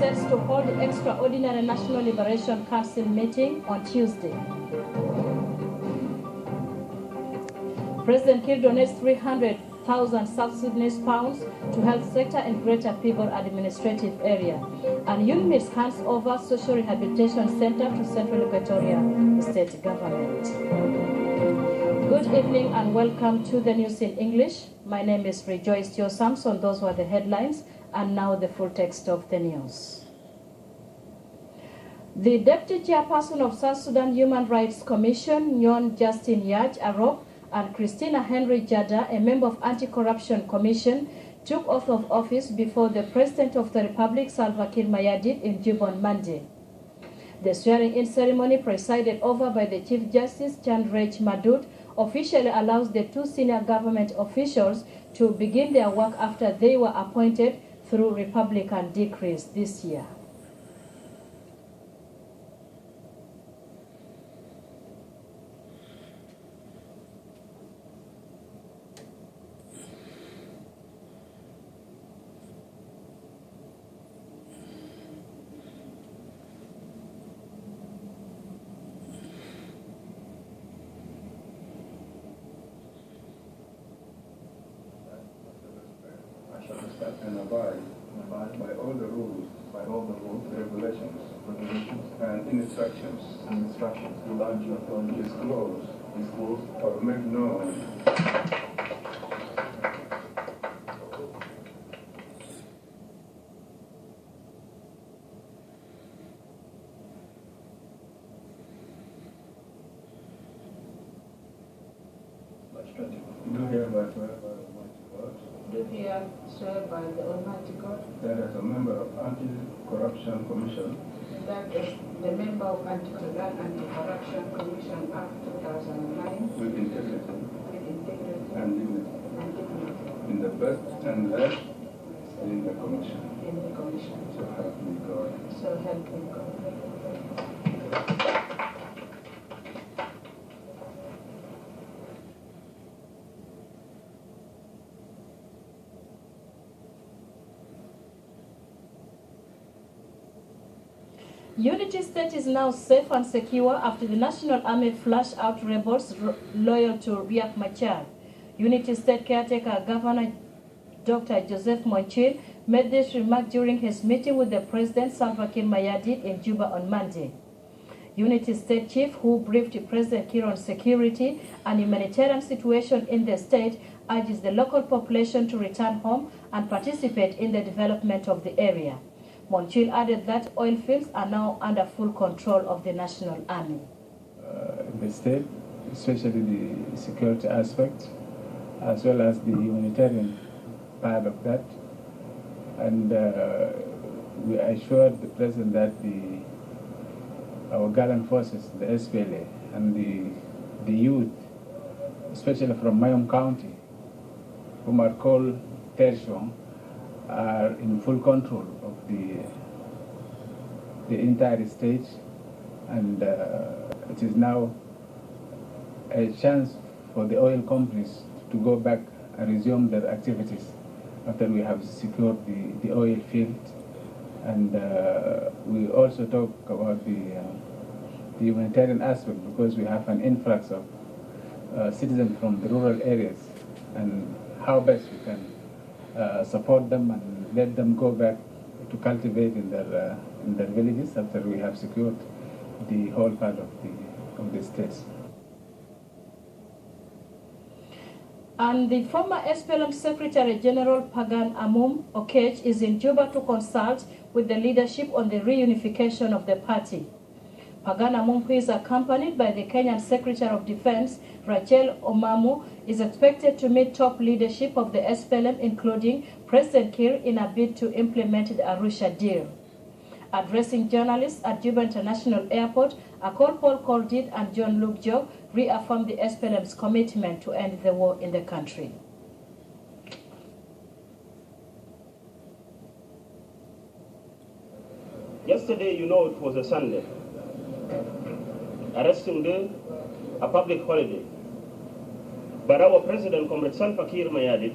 sets to hold the extraordinary National Liberation Council meeting on Tuesday. President Kiir donates 300,000 South Sudanese pounds to health sector in Greater People Administrative Area. And UNMISS hands over Social Rehabilitation Center to Central Equatoria State Government. Good evening and welcome to the news in English. My name is Rejoice Tio Samson. Those were the headlines, and now the full text of the news. The Deputy Chairperson of South Sudan Human Rights Commission, Nyon Justin Yaj Arop, and Christina Henry Jada, a member of Anti-Corruption Commission, took oath of office before the President of the Republic, Salva Kiir Mayardit, in Juba on Monday. The swearing-in ceremony, presided over by the Chief Justice, Chandrej Madud, officially allows the two senior government officials to begin their work after they were appointed through Republican decrees this year. And abide by all the rules, regulations, and instructions allowed you to disclose or make known Do here swear by the Almighty God that as a member of Anti-Corruption Commission, that is the member of Anti-Corruption Commission Act 2009 with integrity and dignity, in the best and best in the commission. So help me God. So help me God. Unity State is now safe and secure after the National Army flushed out rebels loyal to Riek Machar. Unity State caretaker Governor Dr. Joseph Monchil made this remark during his meeting with the President Salva Kiir Mayardit in Juba on Monday. Unity State Chief, who briefed President Kiir on security and humanitarian situation in the state, urges the local population to return home and participate in the development of the area. Monchil added that oil fields are now under full control of the National Army. The state, especially the security aspect, as well as the humanitarian part of that. And we assured the President that our gallant forces, the SPLM, and the youth, especially from Mayom County, whom are called Tertium, are in full control of the entire state, and it is now a chance for the oil companies to go back and resume their activities after we have secured the oil field. And we also talk about the humanitarian aspect, because we have an influx of citizens from the rural areas, and how best we can support them and let them go back to cultivate in their villages after we have secured the whole part of the states. And the former SPLM Secretary General Pagan Amuom is in Juba to consult with the leadership on the reunification of the party. Pagan Amuom, who is accompanied by the Kenyan Secretary of Defense, Rachel Omamu, is expected to meet top leadership of the SPLM, including President Kiir, in a bid to implement the Arusha deal. Addressing journalists at Juba International Airport, Akol Paul Koldit and John Luke Job reaffirmed the SPLM's commitment to end the war in the country. Yesterday, you know, it was a Sunday, a resting day, a public holiday. But our President, Comrade Salva Kiir Mayardit,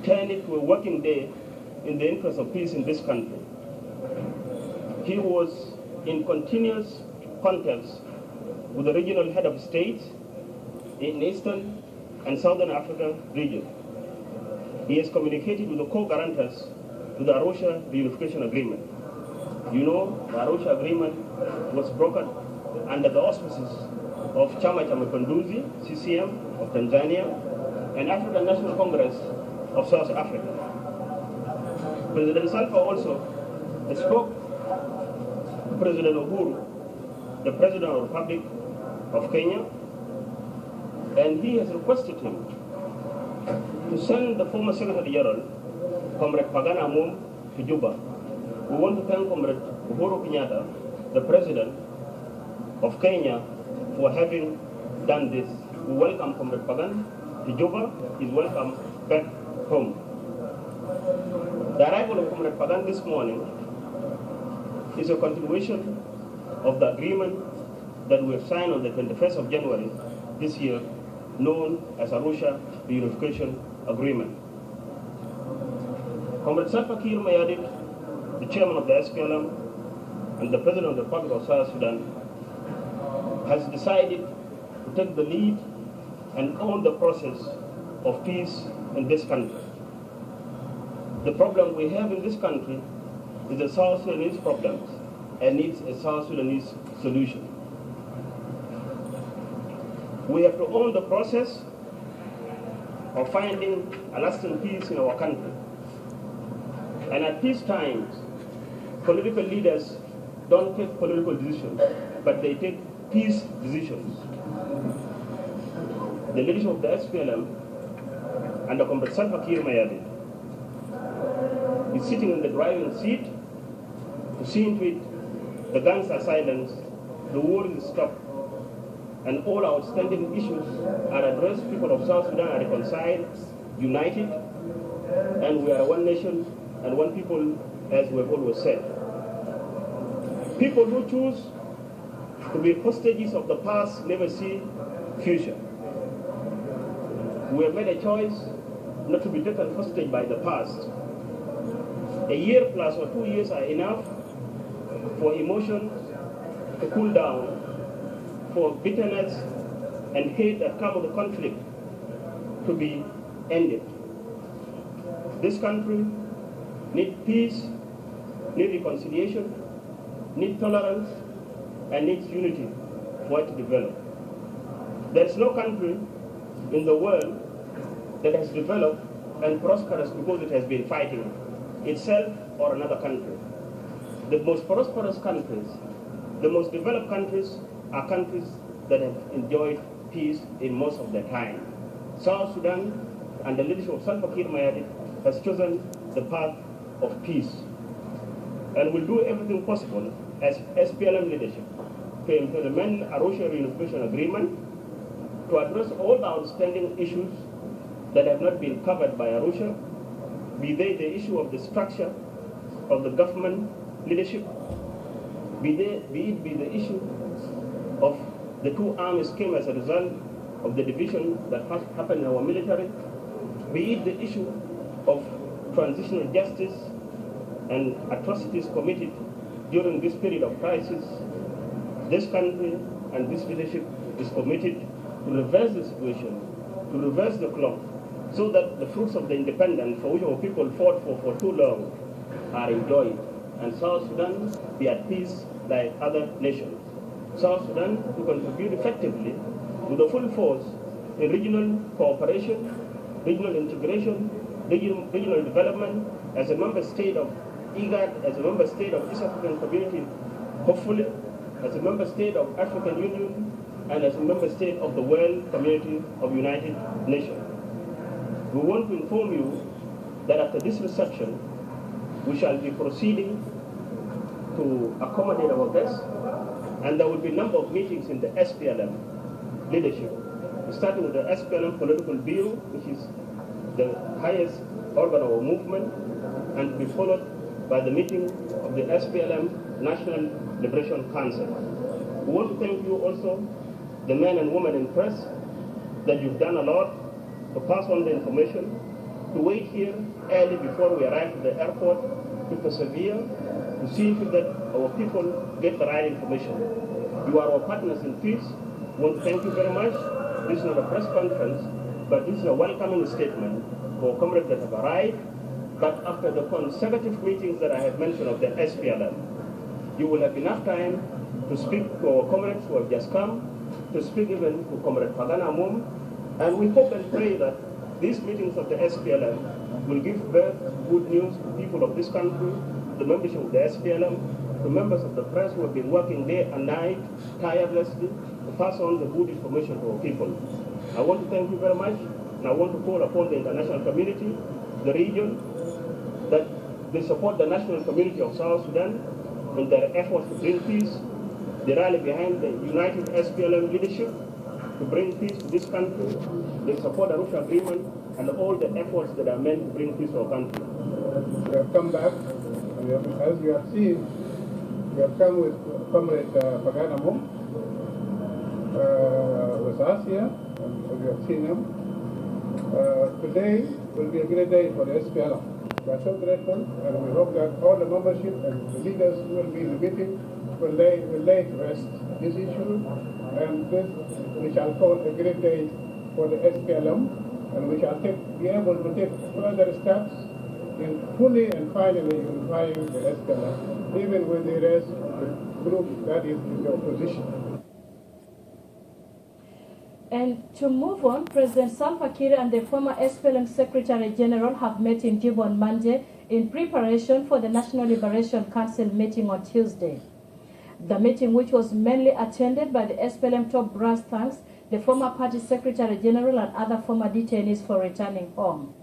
turned it to a working day in the interest of peace in this country. He was in continuous contact with the regional head of state in Eastern and Southern Africa region. He has communicated with the co-guarantors to the Arusha Reunification Agreement. You know, the Arusha Agreement was brokered under the auspices of Chama cha Mapinduzi, CCM of Tanzania, and African National Congress of South Africa. President Salva also spoke to President Uhuru, the President of the Republic of Kenya, and he has requested him to send the former Secretary General, Comrade Pagan Amuom, to Juba. We want to thank Comrade Uhuru Kenyatta, the President of Kenya, for having done this. We welcome Comrade Pagan to Juba. He's welcome back home. The arrival of Comrade Pagan this morning is a continuation of the agreement that we have signed on the 21st of January this year, known as Arusha Reunification Agreement. Comrade Salva Kiir Mayardit, the chairman of the SPLM and the president of the Republic of South Sudan, has decided to take the lead and own the process of peace in this country. The problem we have in this country is a South Sudanese problem and needs a South Sudanese solution. We have to own the process of finding a lasting peace in our country. And at peace times, political leaders don't take political decisions, but they take peace decisions. The leadership of the SPLM under Comrade Salva Kiir Mayardit is sitting in the driving seat to see into it the guns are silenced, the war is stopped, and all outstanding issues are addressed. People of South Sudan are reconciled, united, and we are one nation and one people, as we have always said. People who choose to be hostages of the past never see future. We have made a choice not to be taken hostage by the past. A year plus or 2 years are enough for emotions to cool down, for bitterness and hate that come with the conflict to be ended. This country needs peace, needs reconciliation, needs tolerance, and needs unity for it to develop. There's no country in the world that has developed and prosperous because it has been fighting itself or another country. The most prosperous countries, the most developed countries, are countries that have enjoyed peace in most of their time. South Sudan, and the leadership of Salva Kiir Mayardit, has chosen the path of peace, and will do everything possible as SPLM leadership to implement Arusha Reunification Agreement, to address all the outstanding issues that have not been covered by Arusha, be they the issue of the structure of the government leadership, be it the issue of the two armies came as a result of the division that happened in our military, be it the issue of transitional justice and atrocities committed during this period of crisis. This country and this leadership is committed to reverse the situation, to reverse the clock, so that the fruits of the independence for which our people fought for too long are enjoyed, and South Sudan be at peace like other nations. South Sudan to contribute effectively with the full force in regional cooperation, regional integration, regional development, as a member state of IGAD, as a member state of East African Community, hopefully, as a member state of African Union, and as a member state of the World Community of United Nations. We want to inform you that after this reception, we shall be proceeding to accommodate our guests, and there will be a number of meetings in the SPLM leadership, starting with the SPLM Political Bureau, which is the highest organ of our movement, and to be followed by the meeting of the SPLM National Liberation Council. We want to thank you also, the men and women in press, that you've done a lot to pass on the information, to wait here early before we arrive at the airport, to persevere, to see to that our people get the right information. You are our partners in peace. We want to thank you very much. This is not a press conference, but this is a welcoming statement for comrades that have arrived. But after the consecutive meetings that I have mentioned of the SPLM, you will have enough time to speak to our comrades who have just come, to speak even to Comrade Pagan Amuom, and we hope and pray that these meetings of the SPLM will give birth to good news to people of this country, the membership of the SPLM, the members of the press who have been working day and night tirelessly to pass on the good information to our people. I want to thank you very much, and I want to call upon the international community, the region, that they support the national community of South Sudan in their efforts to bring peace. They rally behind the united SPLM leadership to bring peace to this country. They support the Arusha Agreement and all the efforts that are meant to bring peace to our country. We have come back, and as you have seen, we have come with Comrade Pagan Amuom with us here, and we have seen him. Today will be a great day for the SPLM. We are so grateful, and we hope that all the membership and the leaders who will be in the meeting will lay to rest this issue, and this we shall call a great day for the SPLM, and we shall be able to take further steps in fully and finally unifying the SPLM, even with the rest of the group that is in the opposition. And to move on, President Salva Kiir and the former SPLM Secretary General have met in Juba on Monday in preparation for the National Liberation Council meeting on Tuesday. The meeting, which was mainly attended by the SPLM top brass, thanks the former party Secretary General and other former detainees for returning home.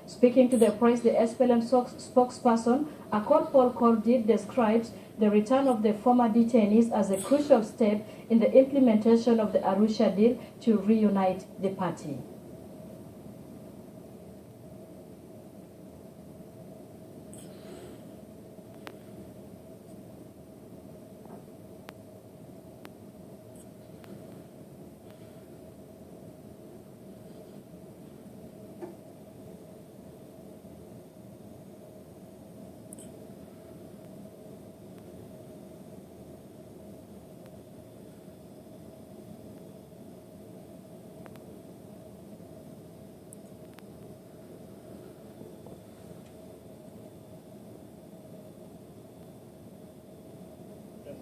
Speaking to the press, the SPLM spokesperson, Akol Paul Kordid, describes the return of the former detainees as a crucial step in the implementation of the Arusha deal to reunite the party.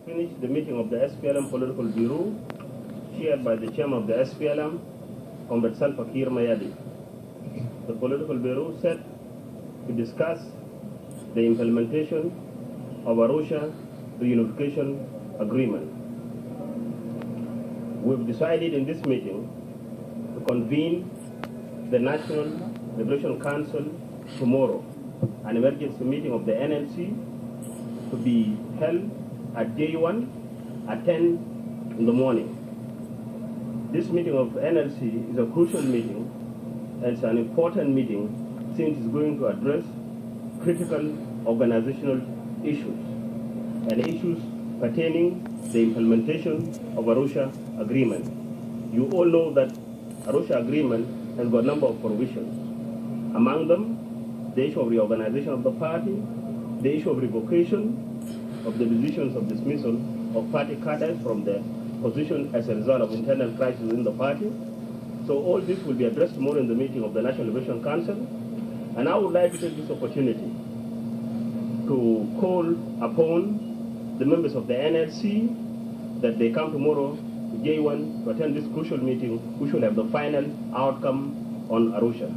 Finished the meeting of the SPLM Political Bureau, chaired by the chairman of the SPLM, Comrade Salva Kiir Mayadi. The Political Bureau set to discuss the implementation of Arusha Reunification Agreement. We've decided in this meeting to convene the National Liberation Council tomorrow, an emergency meeting of the NLC to be held at G10 at 10 in the morning. This meeting of NLC is a crucial meeting, and it's an important meeting since it's going to address critical organizational issues and issues pertaining the implementation of Arusha Agreement. You all know that Arusha Agreement has got a number of provisions. Among them, the issue of reorganization of the party, the issue of revocation of the decisions of dismissal of party cadres from their position as a result of internal crisis in the party. So all this will be addressed tomorrow in the meeting of the National Liberation Council. And I would like to take this opportunity to call upon the members of the NLC that they come tomorrow to J1 to attend this crucial meeting, which will have the final outcome on Arusha.